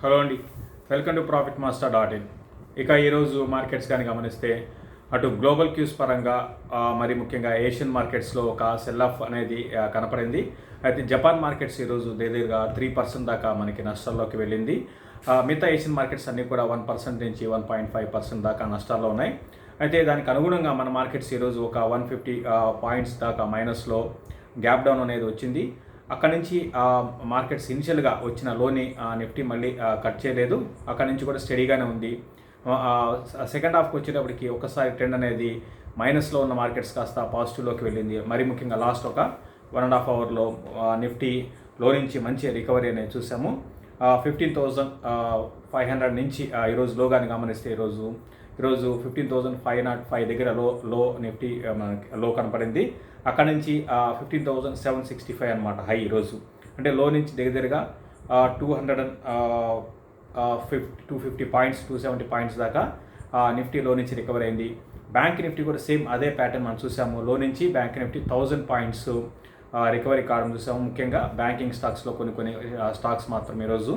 Hello అండి, welcome to profit master dot in. ఇక ఈరోజు మార్కెట్స్ కానీ గమనిస్తే అటు గ్లోబల్ క్యూస్ పరంగా మరి ముఖ్యంగా ఏషియన్ మార్కెట్స్లో ఒక సెల్ ఆఫ్ అనేది కనపడింది. అయితే జపాన్ మార్కెట్స్ ఈరోజు దగ్గరగా 3% దాకా మనకి నష్టాల్లోకి వెళ్ళింది. మిగతా ఏషియన్ మార్కెట్స్ అన్నీ కూడా 1% నుంచి 1.5% దాకా నష్టాల్లో ఉన్నాయి. అయితే దానికి అనుగుణంగా మన మార్కెట్స్ ఈరోజు ఒక 150 పాయింట్స్ దాకా మైనస్లో గ్యాప్ డౌన్ అనేది వచ్చింది. అక్కడి నుంచి మార్కెట్స్ ఇనిషియల్గా వచ్చిన లోని నిఫ్టీ మళ్ళీ కట్ చేయలేదు. అక్కడి నుంచి కూడా స్టడీగానే ఉంది. సెకండ్ హాఫ్కి వచ్చేటప్పటికి ఒకసారి ట్రెండ్ అనేది మైనస్లో ఉన్న మార్కెట్స్ కాస్త పాజిటివ్లోకి వెళ్ళింది. మరి ముఖ్యంగా లాస్ట్ ఒక 1.5 అవర్లో నిఫ్టీ లో నుంచి మంచి రికవరీ అనేది చూసాము. 15,500 నుంచి ఈరోజు లోగాని గమనిస్తే ఈరోజు 15,505 దగ్గర లో నిఫ్టీ లో కనపడింది. అక్కడ నుంచి 15,765 అనమాట హై ఈరోజు. అంటే లో నుంచి దగ్గరగా 250 పాయింట్స్ 270 పాయింట్స్ దాకా నిఫ్టీ లో నుంచి రికవర్ అయింది. బ్యాంక్ నిఫ్టీ కూడా సేమ్ అదే ప్యాటర్న్ మనం చూసాము. లో నుంచి బ్యాంక్ నిఫ్టీ 1000 పాయింట్స్ రికవరీ కావడం చూసాము. ముఖ్యంగా బ్యాంకింగ్ స్టాక్స్లో కొన్ని స్టాక్స్ మాత్రం ఈరోజు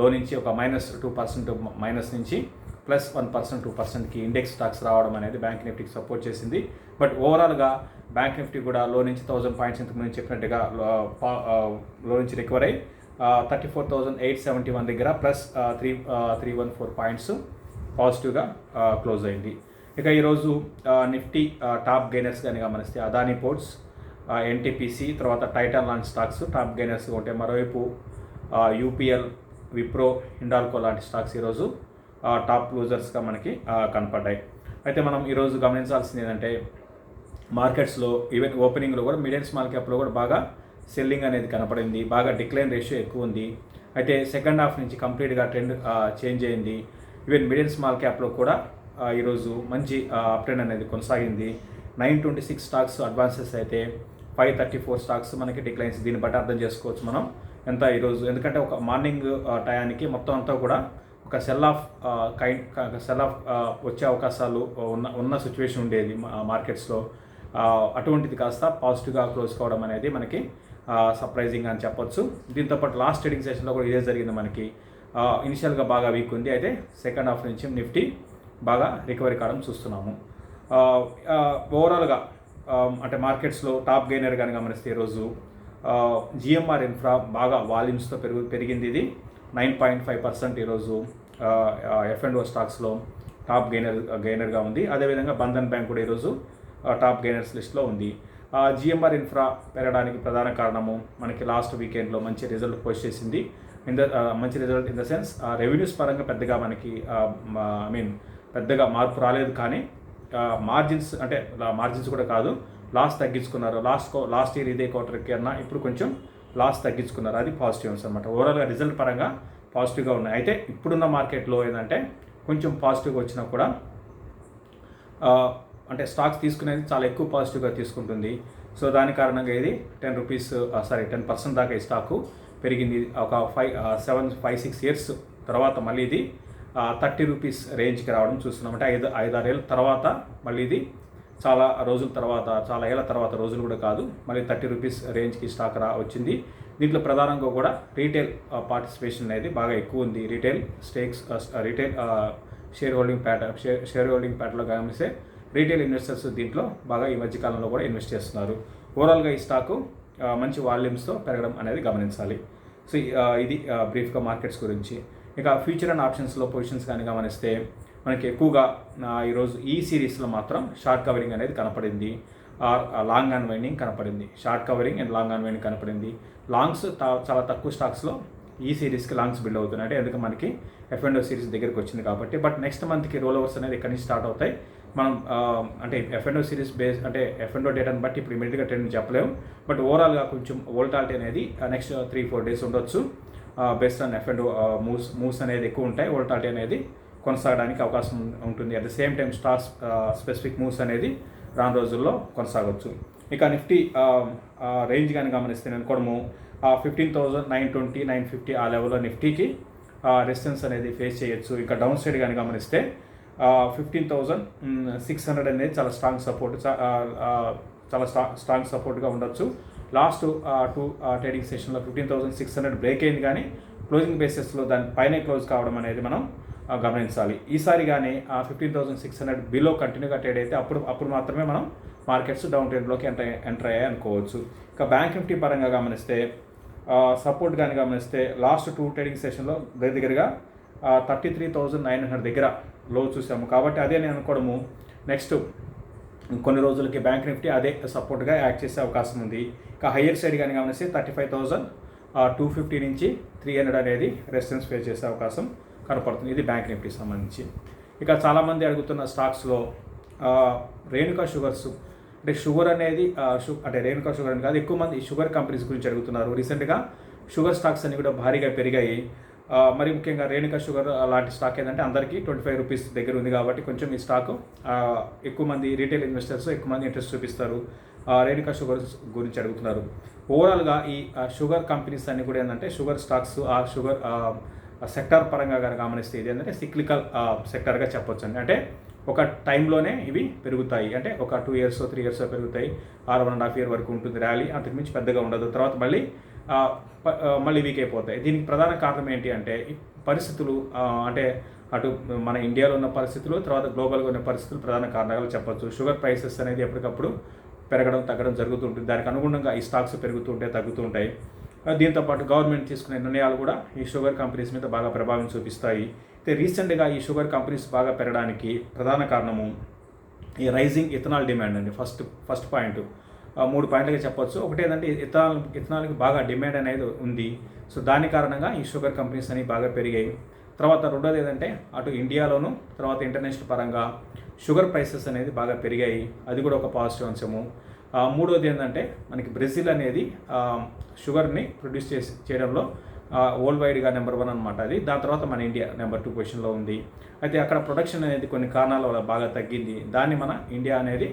లో నుంచి ఒక -2% మైనస్ నుంచి +1% 2%కి ఇండెక్స్ స్టాక్స్ రావడం అనేది బ్యాంక్ నిఫ్టీకి సపోర్ట్ చేసింది. బట్ ఓవరాల్గా బ్యాంక్ నిఫ్టీ కూడా లో నుంచి 1000 పాయింట్స్ ఇంతకు ముందు చెప్పినట్టుగా లో నుంచి రికవర్ అయ్యి 34,871 దగ్గర +314 పాయింట్స్ పాజిటివ్గా క్లోజ్ అయింది. ఇక ఈరోజు నిఫ్టీ టాప్ గెయినర్స్ కానీ గమనిస్తే అదానీ పోర్ట్స్, ఎన్టీపీసీ, తర్వాత టైటాన్ లాంటి స్టాక్స్ టాప్ గెయినర్స్గా ఉంటే, మరోవైపు యూపీఎల్, విప్రో, హిండాల్కో లాంటి స్టాక్స్ ఈరోజు టాప్ లూజర్స్గా మనకి కనపడ్డాయి. అయితే మనం ఈరోజు గమనించాల్సింది ఏంటంటే, మార్కెట్స్లో ఈవెన్ ఓపెనింగ్లో కూడా మీడియం స్మాల్ క్యాప్లో కూడా బాగా సెల్లింగ్ అనేది కనపడింది. బాగా డిక్లైన్ రేషియో ఎక్కువ ఉంది. అయితే సెకండ్ హాఫ్ నుంచి కంప్లీట్గా ట్రెండ్ చేంజ్ అయింది. ఈవెన్ మీడియం స్మాల్ క్యాప్లో కూడా ఈరోజు మంచి అప్ ట్రెండ్ అనేది కొనసాగింది. 926 స్టాక్స్ అడ్వాన్సెస్ అయితే 534 స్టాక్స్ మనకి డిక్లైన్స్. దీన్ని బట్టి అర్థం చేసుకోవచ్చు మనం ఎంత ఈరోజు. ఎందుకంటే ఒక మార్నింగ్ టయానికి మొత్తం అంతా కూడా ఒక సెల్ ఆఫ్ వచ్చే అవకాశాలు ఉన్న సిచ్యువేషన్ ఉండేది మార్కెట్స్లో. అటువంటిది కాస్త పాజిటివ్గా క్లోజ్ కావడం అనేది మనకి సర్ప్రైజింగ్ అని చెప్పొచ్చు. దీంతోపాటు లాస్ట్ ట్రేడింగ్ సెషన్లో కూడా ఇదే జరిగింది. మనకి ఇనిషియల్గా బాగా వీక్ ఉంది. అయితే సెకండ్ హాఫ్ నుంచి నిఫ్టీ బాగా రికవరీ కావడం చూస్తున్నాము. ఓవరాల్గా అంటే మార్కెట్స్లో టాప్ గెయినర్ కానీ గమనిస్తే ఈరోజు జిఎంఆర్ ఇన్ఫ్రా బాగా వాల్యూమ్స్తో పెరిగింది. ఇది 9.5% ఈరోజు F&O స్టాక్స్లో టాప్ గెయినర్గా ఉంది. అదేవిధంగా బంధన్ బ్యాంక్ కూడా ఈరోజు టాప్ గెయినర్స్ లిస్ట్లో ఉంది. జిఎంఆర్ ఇన్ఫ్రా పెరగడానికి ప్రధాన కారణము మనకి లాస్ట్ వీకెండ్లో మంచి రిజల్ట్ పోస్ట్ చేసింది. మంచి result in the sense revenues పరంగా పెద్దగా మనకి పెద్దగా మార్పు రాలేదు. కానీ మార్జిన్స్ కూడా కాదు, లాస్ తగ్గించుకున్నారు. లాస్ట్ ఇయర్ ఇదే క్వార్టర్కి అన్నా ఇప్పుడు కొంచెం లాస్ తగ్గించుకున్నారు. అది పాజిటివ్స్ అనమాట. ఓవరాల్గా రిజల్ట్ పరంగా పాజిటివ్గా ఉన్నాయి. అయితే ఇప్పుడున్న మార్కెట్లో ఏంటంటే కొంచెం పాజిటివ్గా వచ్చినా కూడా అంటే స్టాక్స్ తీసుకునేది చాలా ఎక్కువ పాజిటివ్గా తీసుకుంటుంది. సో దాని కారణంగా ఇది 10% దాకా ఈ స్టాకు పెరిగింది. ఒక 5-6 ఇయర్స్ తర్వాత మళ్ళీ ఇది 30 రూపీస్ రేంజ్కి రావడం చూస్తున్నాం. అంటే 5-6 ఏళ్ళ తర్వాత మళ్ళీ ఇది చాలా ఏళ్ళ తర్వాత రోజులు కూడా కాదు, మళ్ళీ 30 రూపీస్ రేంజ్కి స్టాక్ వచ్చింది. దీంట్లో ప్రధానంగా కూడా రీటైల్ పార్టిసిపేషన్ అనేది బాగా ఎక్కువ ఉంది. రీటైల్ షేర్ హోల్డింగ్ ప్యాటర్న్లో గమనిస్తే రీటైల్ ఇన్వెస్టర్స్ దీంట్లో బాగా ఈ మధ్యకాలంలో కూడా ఇన్వెస్ట్ చేస్తున్నారు. ఓవరాల్గా ఈ స్టాకు మంచి వాల్యూమ్స్తో పెరగడం అనేది గమనించాలి. సో ఇది బ్రీఫ్గా మార్కెట్స్ గురించి. ఇక ఫ్యూచర్ అండ్ ఆప్షన్స్లో పొజిషన్స్ కానీ గమనిస్తే మనకి ఎక్కువగా ఈరోజు ఈ సిరీస్లో మాత్రం షార్ట్ కవరింగ్ అనేది కనపడింది. లాంగ్ అన్వైండింగ్ కనపడింది. Short covering and long unwinding కనపడింది. లాంగ్స్ చాలా తక్కువ స్టాక్స్లో ఈ సిరీస్కి లాంగ్స్ బిల్డ్ అవుతున్నాయి. అంటే ఎందుకు మనకి F&O సిరీస్ దగ్గరికి వచ్చింది కాబట్టి. బట్ నెక్స్ట్ మంత్కి రోల్ ఓవర్స్ అనేది ఇక్కడి నుంచి స్టార్ట్ అవుతాయి. మనం అంటే F&O సిరీస్ అంటే F&O డేటాని బట్టి ఇప్పుడు ఇమీడియట్గా ట్రెండ్ చెప్పలేము. బట్ ఓవరాల్గా కొంచెం వోల్టాలిటీ అనేది నెక్స్ట్ 3-4 డేస్ ఉండొచ్చు. బేస్డ్ ఆన్ F&O మూవ్స్ అనేది ఎక్కువ ఉంటాయి. వోల్టాలిటీ అనేది కొనసాగడానికి అవకాశం ఉంటుంది. At the same time stocks specific moves అనేది రాను రోజుల్లో కొనసాగవచ్చు. ఇక నిఫ్టీ రేంజ్ కానీ గమనిస్తే నేను కూడా 15,920, 950 ఆ లెవెల్లో నిఫ్టీకి రెసిస్టెన్స్ అనేది ఫేస్ చేయొచ్చు. ఇక డౌన్ సైడ్ కానీ గమనిస్తే 15,600 అనేది చాలా స్ట్రాంగ్ సపోర్ట్గా ఉండొచ్చు. లాస్ట్ 2 ట్రేడింగ్ సెషన్లో 15,600 బ్రేక్ అయింది, కానీ క్లోజింగ్ బేసిస్లో దాని పైనే క్లోజ్ కావడం అనేది మనం గమనించాలి. ఈసారి కానీ 15,600 బిలో కంటిన్యూగా ట్రేడ్ అయితే అప్పుడు మాత్రమే మనం మార్కెట్స్ డౌన్ ట్రెండ్లోకి ఎంటర్ అయ్యాయి అనుకోవచ్చు. ఇక బ్యాంక్ నిఫ్టీ పరంగా గమనిస్తే సపోర్ట్ కానీ గమనిస్తే లాస్ట్ 2 ట్రేడింగ్ సెషన్లో దగ్గరగా 33,900 దగ్గర లో చూసాము. కాబట్టి అదే నేను అనుకోవడము నెక్స్ట్ కొన్ని రోజులకి బ్యాంక్ నిఫ్టీ అదే సపోర్ట్గా యాక్ట్ చేసే అవకాశం ఉంది. ఇక హయ్యర్ సైడ్ కానీ గమనిస్తే 35,250 నుంచి 300 అనేది రెసిస్టెన్స్ ఫేస్ చేసే అవకాశం కనపడుతుంది. ఇది బ్యాంక్ నిఫ్టీకి సంబంధించి. ఇక చాలామంది అడుగుతున్న స్టాక్స్లో రేణుకా షుగర్స్, అంటే షుగర్ అనేది అంటే రేణుకా షుగర్ అని కాదు, ఎక్కువ మంది షుగర్ కంపెనీస్ గురించి అడుగుతున్నారు. రీసెంట్గా షుగర్ స్టాక్స్ అన్ని కూడా భారీగా పెరిగాయి. మరి ముఖ్యంగా రేణుకా షుగర్ అలాంటి స్టాక్ ఏంటంటే అందరికీ 25 రూపీస్ దగ్గర ఉంది కాబట్టి కొంచెం ఈ స్టాక్ ఎక్కువ మంది రీటైల్ ఇన్వెస్టర్స్ ఎక్కువ మంది ఇంట్రెస్ట్ చూపిస్తారు. రేణుకా షుగర్స్ గురించి అడుగుతున్నారు. ఓవరాల్గా ఈ షుగర్ కంపెనీస్ అన్ని కూడా ఏంటంటే షుగర్ స్టాక్స్ షుగర్ సెక్టార్ పరంగా కనుక గమనిస్తే ఇది ఏంటంటే సిక్లికల్ సెక్టార్గా చెప్పొచ్చు అండి. అంటే ఒక టైంలోనే ఇవి పెరుగుతాయి, అంటే ఒక 2 years 3 years పెరుగుతాయి, 1.5 year వరకు ఉంటుంది ర్యాలీ, అంతకుమించి పెద్దగా ఉండదు. తర్వాత మళ్ళీ వీక్ అయిపోతాయి. దీనికి ప్రధాన కారణం ఏంటి అంటే ఈ పరిస్థితులు, అంటే అటు మన ఇండియాలో ఉన్న పరిస్థితులు, తర్వాత గ్లోబల్గా ఉన్న పరిస్థితులు ప్రధాన కారణాలు చెప్పొచ్చు. షుగర్ ప్రైసెస్ అనేది ఎప్పటికప్పుడు పెరగడం తగ్గడం జరుగుతుంటుంది. దానికి అనుగుణంగా ఈ స్టాక్స్ పెరుగుతుంటాయి, తగ్గుతూ ఉంటాయి. దీంతోపాటు గవర్నమెంట్ తీసుకునే నిర్ణయాలు కూడా ఈ షుగర్ కంపెనీస్ మీద బాగా ప్రభావం చూపిస్తాయి. అయితే రీసెంట్గా ఈ షుగర్ కంపెనీస్ బాగా పెరగడానికి ప్రధాన కారణము ఈ రైజింగ్ ఇథనాల్ డిమాండ్ అండి. ఫస్ట్ పాయింట్ 3 పాయింట్లుగా చెప్పొచ్చు. ఒకటి ఏంటంటే ఇథనాల్కి బాగా డిమాండ్ అనేది ఉంది. సో దాని కారణంగా ఈ షుగర్ కంపెనీస్ అనేవి బాగా పెరిగాయి. తర్వాత రెండోది ఏంటంటే అటు ఇండియాలోను తర్వాత ఇంటర్నేషనల్ పరంగా షుగర్ ప్రైసెస్ అనేది బాగా పెరిగాయి, అది కూడా ఒక పాజిటివ్ అంశము. మూడోది ఏంటంటే మనకి బ్రెజిల్ అనేది షుగర్ని ప్రొడ్యూస్ చేయడంలో వరల్డ్ వైడ్గా నెంబర్ 1 అనమాట అది. దాని తర్వాత మన ఇండియా నెంబర్ 2 పొజిషన్లో ఉంది. అయితే అక్కడ ప్రొడక్షన్ అనేది కొన్ని కారణాల వల్ల బాగా తగ్గింది. దాన్ని మన ఇండియా అనేది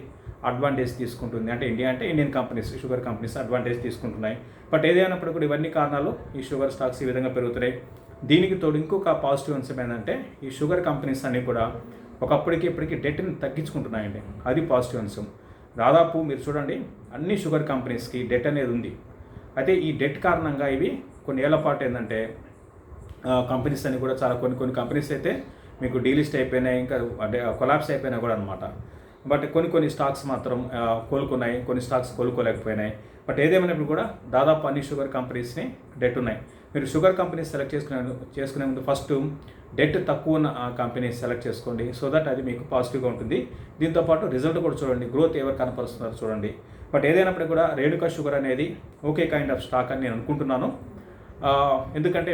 అడ్వాంటేజ్ తీసుకుంటుంది. అంటే Indian companies sugar companies advantage తీసుకుంటున్నాయి. బట్ ఏదైనప్పుడు కూడా ఇవన్నీ కారణాలు ఈ షుగర్ స్టాక్స్ ఈ విధంగా పెరుగుతున్నాయి. దీనికి తోడు ఇంకొక పాజిటివ్ అంశం ఏంటంటే ఈ షుగర్ కంపెనీస్ అన్నీ కూడా ఒకప్పటికి ఇప్పటికి డెట్ని తగ్గించుకుంటున్నాయండి. అది పాజిటివ్ అంశం. దాదాపు మీరు చూడండి అన్ని షుగర్ కంపెనీస్కి డెట్ అనేది ఉంది. అయితే ఈ డెట్ కారణంగా ఇవి కొన్ని ఏళ్ల పాటు ఏంటంటే కంపెనీస్ అన్ని కూడా చాలా కొన్ని కంపెనీస్ అయితే మీకు డీలిస్ట్ అయిపోయినాయి, ఇంకా అంటే కొలాప్స్ అయిపోయినాయి కూడా అనమాట. బట్ కొన్ని స్టాక్స్ మాత్రం కోలుకున్నాయి, కొన్ని స్టాక్స్ కోలుకోలేకపోయినాయి. బట్ ఏదేమైనప్పుడు కూడా దాదాపు అన్ని షుగర్ కంపెనీస్ని డెట్ ఉన్నాయి. మీరు షుగర్ కంపెనీస్ సెలెక్ట్ చేసుకునే ముందు ఫస్ట్ డెట్ తక్కువ ఉన్న కంపెనీస్ సెలెక్ట్ చేసుకోండి. సో దట్ అది మీకు పాజిటివ్గా ఉంటుంది. దీంతోపాటు రిజల్ట్ కూడా చూడండి, గ్రోత్ ఎవరు కనపరుస్తున్నారు చూడండి. బట్ ఏదైనప్పటికీ కూడా రేణుకా షుగర్ అనేది ఓకే కైండ్ ఆఫ్ స్టాక్ అని నేను అనుకుంటున్నాను. ఎందుకంటే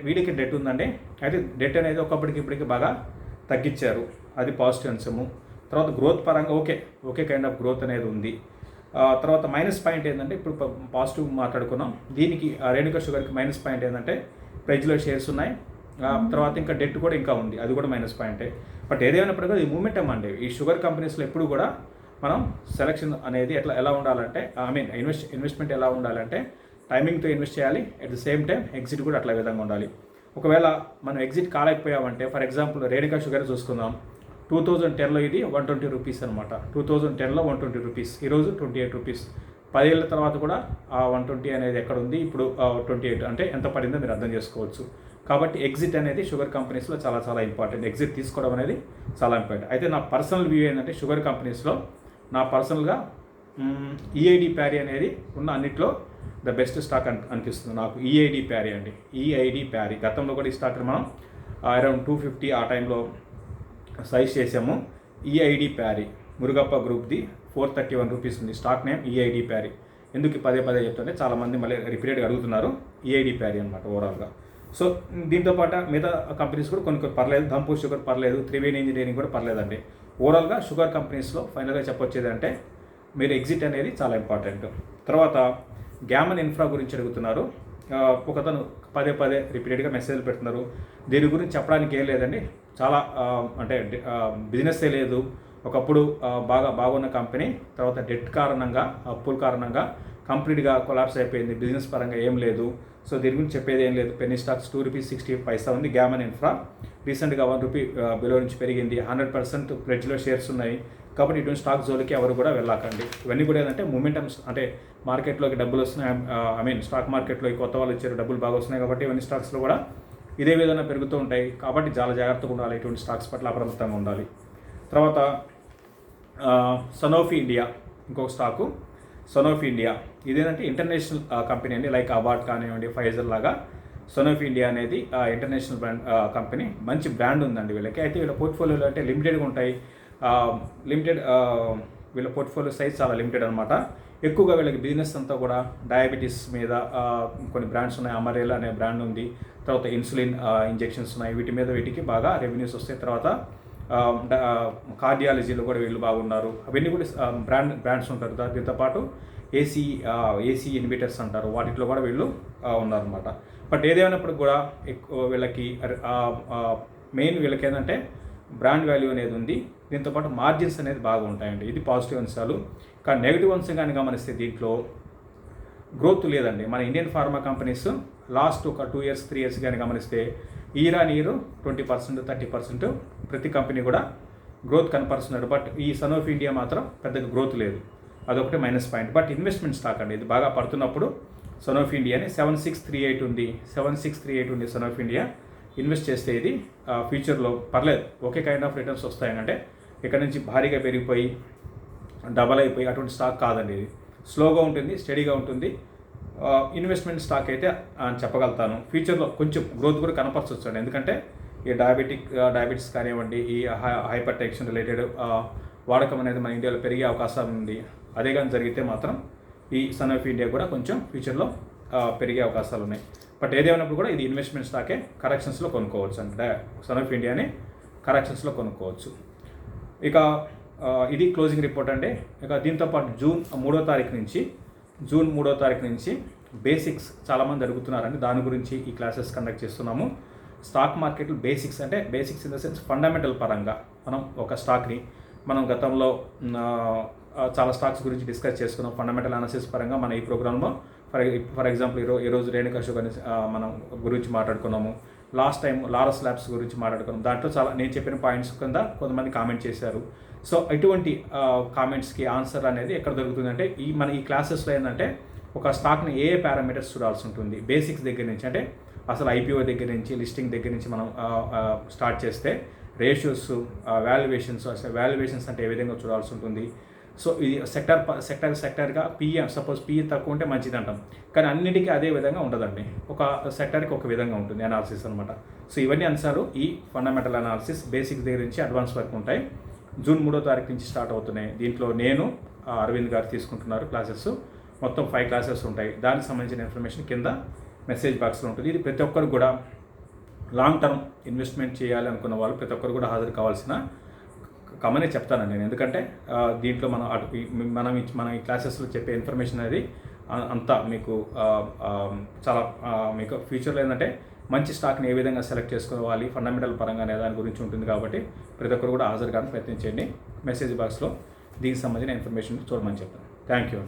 వీళ్ళకి డెట్ ఉందండి. అయితే డెట్ అనేది ఒకప్పటికి ఇప్పటికి బాగా తగ్గించారు, అది పాజిటివ్ అంశము. తర్వాత గ్రోత్ పరంగా ఓకే కైండ్ ఆఫ్ గ్రోత్ అనేది ఉంది. తర్వాత మైనస్ పాయింట్ ఏంటంటే ఇప్పుడు పాజిటివ్ మాట్లాడుకున్నాం, దీనికి రేణుకా షుగర్కి మైనస్ పాయింట్ ఏంటంటే ప్రైజ్లో షేర్స్ ఉన్నాయి, తర్వాత ఇంకా డెట్ కూడా ఇంకా ఉంది, అది కూడా మైనస్ పాయింటే. బట్ ఏదైనప్పటికీ ఈ మూమెంటం అండి ఈ షుగర్ కంపెనీస్లో ఎప్పుడు కూడా మనం సెలక్షన్ అనేది ఎలా ఉండాలంటే ఇన్వెస్ట్మెంట్ ఎలా ఉండాలంటే టైమింగ్తో ఇన్వెస్ట్ చేయాలి, at the same time exit కూడా అట్లా విధంగా ఉండాలి. ఒకవేళ మనం ఎగ్జిట్ కాలేకపోయామంటే ఫర్ ఎగ్జాంపుల్ రేణుకా షుగర్ చూసుకుందాం, 2010లో ఇది 120 రూపీస్ అనమాట. 2010లో 120 రూపీస్, ఈరోజు 28 రూపీస్. 10 ఏళ్ళ తర్వాత కూడా ఆ 120 అనేది ఎక్కడ ఉంది, ఇప్పుడు 28 అంటే ఎంత పడిందో మీరు అర్థం చేసుకోవచ్చు. కాబట్టి ఎగ్జిట్ అనేది షుగర్ కంపెనీస్లో చాలా చాలా ఇంపార్టెంట్. ఎగ్జిట్ తీసుకోవడం అనేది చాలా ఇంపార్టెంట్. అయితే నా పర్సనల్ వ్యూ ఏంటంటే షుగర్ కంపెనీస్లో నా పర్సనల్గా ఈఐడి ప్యారీ అనేది ఉన్న అన్నిట్లో ద బెస్ట్ స్టాక్ అనిపిస్తుంది నాకు. ఈఐడి ప్యారీ అండి, ఈఐడి ప్యారీ. గతంలో కూడా ఈ స్టాక్ మనం అరౌండ్ 250 ఆ టైంలో సైజ్ చేసాము. ఈఐడి ప్యారీ మురుగప్ప గ్రూప్ది 431 రూపీస్ ఉంది. Stock name EID Parry. ఎందుకు పదే చెప్తుంటే చాలామంది మళ్ళీ రిపీటెడ్గా అడుగుతున్నారు. ఈఐడి ప్యారీ అనమాట ఓవరాల్గా. సో దీంతోపాటు మిగతా కంపెనీస్ కూడా కొన్ని పర్లేదు, దంపూర్ షుగర్ పర్లేదు, త్రివేణి ఇంజనీరింగ్ కూడా పర్లేదండి. ఓవరాల్గా షుగర్ కంపెనీస్లో ఫైనల్గా చెప్పొచ్చేది అంటే మీరు ఎగ్జిట్ అనేది చాలా ఇంపార్టెంట్. తర్వాత గ్యామన్ ఇన్ఫ్రా గురించి అడుగుతున్నారు. ఒకతను పదే రిపీటెడ్గా మెసేజ్లు పెడుతున్నారు. దీని గురించి చెప్పడానికి ఏం లేదండి, చాలా అంటే బిజినెస్సే లేదు. ఒకప్పుడు బాగున్న కంపెనీ తర్వాత డెట్ కారణంగా అప్పుల కారణంగా కంప్లీట్గా కొలాప్స్ అయిపోయింది, బిజినెస్ పరంగా ఏం లేదు. సో దీని గురించి చెప్పేది ఏం లేదు. పెన్నీ స్టాక్స్ 2 రూపీస్ 60 పైసా ఉంది. గ్యామన్ ఇన్ఫ్రా రీసెంట్గా 1 రూపీ బిలో నుంచి పెరిగింది. 100% ప్లెడ్జ్లో షేర్స్ ఉన్నాయి. కాబట్టి ఇటువంటి స్టాక్ జోలికి ఎవరు కూడా వెళ్ళకండి. ఇవన్నీ కూడా ఏంటంటే మూమెంటమ్స్, అంటే మార్కెట్లోకి డబ్బులు వస్తున్నాయి, స్టాక్ మార్కెట్లోకి కొత్త వాళ్ళు ఇచ్చారు, డబ్బులు బాగా వస్తున్నాయి కాబట్టి ఇవన్నీ స్టాక్స్లో కూడా ఇదే విధంగా పెరుగుతూ ఉంటాయి. కాబట్టి చాలా జాగ్రత్తగా ఉండాలి, ఇటువంటి స్టాక్స్ పట్ల అప్రమత్తంగా ఉండాలి. తర్వాత సనోఫీ ఇండియా ఇంకొక స్టాకు. సనోఫీ ఇండియా ఇదేంటంటే ఇంటర్నేషనల్ కంపెనీ అండి, లైక్ అబాట్ కానివ్వండి, ఫైజర్ లాగా. సనోఫీ ఇండియా అనేది ఇంటర్నేషనల్ బ్రాండ్ కంపెనీ, మంచి బ్రాండ్ ఉందండి వీళ్ళకి. అయితే వీళ్ళ పోర్ట్ఫోలియోలో అంటే లిమిటెడ్గా ఉంటాయి, వీళ్ళ పోర్ట్ఫోలియో సైజ్ చాలా లిమిటెడ్ అనమాట. ఎక్కువగా వీళ్ళకి బిజినెస్ అంతా కూడా డయాబెటీస్ మీద కొన్ని బ్రాండ్స్ ఉన్నాయి. అమరేలా అనే బ్రాండ్ ఉంది, తర్వాత ఇన్సులిన్ ఇంజెక్షన్స్ ఉన్నాయి, వీటికి బాగా రెవెన్యూస్ వస్తాయి. తర్వాత కార్డియాలజీలో కూడా వీళ్ళు బాగున్నారు, అవన్నీ కూడా బ్రాండ్స్ ఉంటారు. దీంతో పాటు ఏసీ ఇన్హిబిటర్స్ అంటారు, వాటిలో కూడా వీళ్ళు ఉన్నారనమాట. బట్ ఏదేమైనప్పుడు కూడా వీళ్ళకి మెయిన్ వీళ్ళకి ఏంటంటే బ్రాండ్ వాల్యూ అనేది ఉంది, దీంతోపాటు మార్జిన్స్ అనేది బాగా ఉంటాయండి. ఇది పాజిటివ్ అంశాలు. కానీ నెగిటివ్ అంశం కానీ గమనిస్తే దీంట్లో గ్రోత్ లేదండి. మన ఇండియన్ ఫార్మా కంపెనీస్ లాస్ట్ ఒక 2 years 3 years కానీ గమనిస్తే ఇయర్ 20% 30% ప్రతి కంపెనీ కూడా గ్రోత్ కనపరుస్తున్నాడు. బట్ ఈ సనోఫీ ఇండియా మాత్రం పెద్దగా గ్రోత్ లేదు, అదొకటి minus point. But investment stock అండి, ఇది బాగా పడుతున్నప్పుడు సనోఫీ ఇండియాని 7638 ఉంది సనోఫీ ఇండియా. ఇన్వెస్ట్ చేస్తే ఇది ఫ్యూచర్లో పర్లేదు, ఒకే కైండ్ ఆఫ్ రిటర్న్స్ వస్తాయనంటే ఇక్కడ నుంచి భారీగా పెరిగిపోయి డబల్ అయిపోయి అటువంటి స్టాక్ కాదండి. ఇది స్లోగా ఉంటుంది, స్టడీగా ఉంటుంది. ఇన్వెస్ట్మెంట్ స్టాక్ అయితే చెప్పగలుగుతాను. ఫ్యూచర్లో కొంచెం గ్రోత్ కూడా కనపరచవచ్చు అండి, ఎందుకంటే ఈ డయాబెటీస్ కానివ్వండి, ఈ హైపర్ టెన్షన్ రిలేటెడ్ వాడకం అనేది మన ఇండియాలో పెరిగే అవకాశం ఉంది. అదే కానీ జరిగితే మాత్రం ఈ సనోఫీ ఇండియా కూడా కొంచెం ఫ్యూచర్లో పెరిగే అవకాశాలు ఉన్నాయి. బట్ ఏదేమైనప్పుడు కూడా ఇది ఇన్వెస్ట్మెంట్ స్టాకే, కరెక్షన్స్లో కొనుక్కోవచ్చు అంటే సనోఫీ ఇండియాని కరెక్షన్స్లో కొనుక్కోవచ్చు. ఇక ఇది క్లోజింగ్ రిపోర్ట్ అండి. ఇక దీంతోపాటు జూన్ 3వ తారీఖు నుంచి బేసిక్స్ చాలామంది అడుగుతున్నారండి, దాని గురించి ఈ క్లాసెస్ కండక్ట్ చేస్తున్నాము. స్టాక్ మార్కెట్లో బేసిక్స్ అంటే basics in the sense fundamental పరంగా మనం ఒక స్టాక్ని మనం గతంలో చాలా స్టాక్స్ గురించి డిస్కస్ చేసుకున్నాం. ఫండమెంటల్ అనాలిసిస్ పరంగా మన ఈ ప్రోగ్రాంలో ఫర్ ఎగ్జాంపుల్ ఈరోజు రేణుకా షుగర్ మనం గురించి మాట్లాడుకున్నాము. లాస్ట్ టైం లారస్ ల్యాబ్స్ గురించి మాట్లాడుకున్నాం. దాంట్లో చాలా నేను చెప్పిన పాయింట్స్ కింద కొంతమంది కామెంట్ చేశారు. సో ఇటువంటి కామెంట్స్కి ఆన్సర్ అనేది ఎక్కడ దొరుకుతుందంటే మన ఈ క్లాసెస్లో ఏంటంటే ఒక స్టాక్ని ఏ పారామీటర్స్ చూడాల్సి ఉంటుంది, బేసిక్స్ దగ్గర నుంచి, అంటే అసలు ఐపీఓ దగ్గర నుంచి, లిస్టింగ్ దగ్గర నుంచి మనం స్టార్ట్ చేస్తే రేషియోస్, వాల్యుయేషన్స్, అసలు వాల్యుయేషన్స్ అంటే ఏ విధంగా చూడాల్సి ఉంటుంది. సో ఇది సెక్టర్గా పిఎం సపోజ్ పిఈ తక్కువ ఉంటే మంచిది అంటాం, కానీ అన్నిటికీ అదే విధంగా ఉండదండి. ఒక సెక్టర్కి ఒక విధంగా ఉంటుంది అనాలిసిస్ అనమాట. సో ఇవన్నీ అంశాలు ఈ ఫండమెంటల్ అనాలిసిస్ బేసిక్స్ దగ్గర నుంచి అడ్వాన్స్ వరకు ఉంటాయి. జూన్ 3వ తారీఖు నుంచి స్టార్ట్ అవుతున్నాయి. దీంట్లో నేను అరవింద్ గారు తీసుకుంటున్నారు క్లాసెస్. మొత్తం 5 క్లాసెస్ ఉంటాయి. దానికి సంబంధించిన ఇన్ఫర్మేషన్ కింద మెసేజ్ బాక్స్లో ఉంటుంది. ఇది ప్రతి ఒక్కరు కూడా లాంగ్ టర్మ్ ఇన్వెస్ట్మెంట్ చేయాలి అనుకున్న వాళ్ళు ప్రతి ఒక్కరు కూడా హాజరు కావాల్సిన కమనే చెప్తానండి నేను. ఎందుకంటే దీంట్లో మనం ఈ క్లాసెస్లో చెప్పే ఇన్ఫర్మేషన్ అనేది అంతా మీకు చాలా మీకు ఫ్యూచర్లో ఏంటంటే మంచి స్టాక్ని ఏ విధంగా సెలెక్ట్ చేసుకోవాలి ఫండమెంటల్ పరంగా అనే దాని గురించి ఉంటుంది. కాబట్టి ప్రతి ఒక్కరు కూడా హాజరు కావడానికి ప్రయత్నించండి. మెసేజ్ బాక్స్లో దీనికి సంబంధించిన ఇన్ఫర్మేషన్ చూడమని చెప్తాను. Thank you.